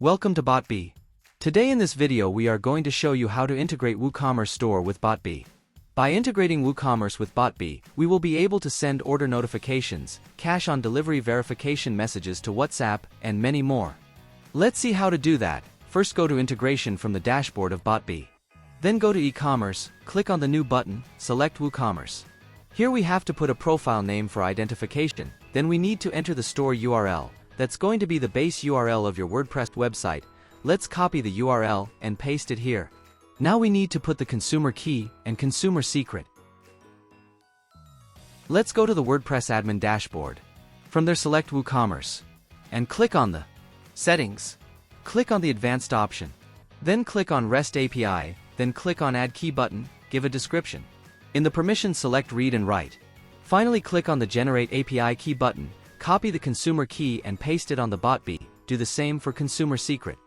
Welcome to BotBee. Today in this video we are going to show you how to integrate WooCommerce store with BotBee. By integrating WooCommerce with BotBee, we will be able to send order notifications, cash on delivery verification messages to WhatsApp, and many more. Let's see how to do that. First go to integration from the dashboard of BotBee. Then go to e-commerce, click on the new button, select WooCommerce. Here we have to put a profile name for identification, then we need to enter the store URL. That's going to be the base URL of your WordPress website. Let's copy the URL and paste it here. Now we need to put the consumer key and consumer secret. Let's go to the WordPress admin dashboard. From there select WooCommerce and click on the settings. Click on the advanced option. Then click on REST API, then click on add key button, give a description. In the permissions select read and write. Finally click on the generate API key button. Copy the consumer key and paste it on the BotBee. Do the same for consumer secret.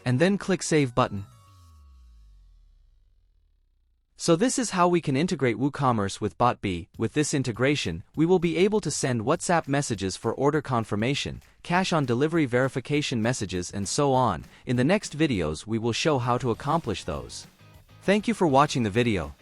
And then click Save button. So this is how we can integrate WooCommerce with BotBee. With this integration, we will be able to send WhatsApp messages for order confirmation, cash on delivery verification messages, and so on. In the next videos we will show how to accomplish those. Thank you for watching the video.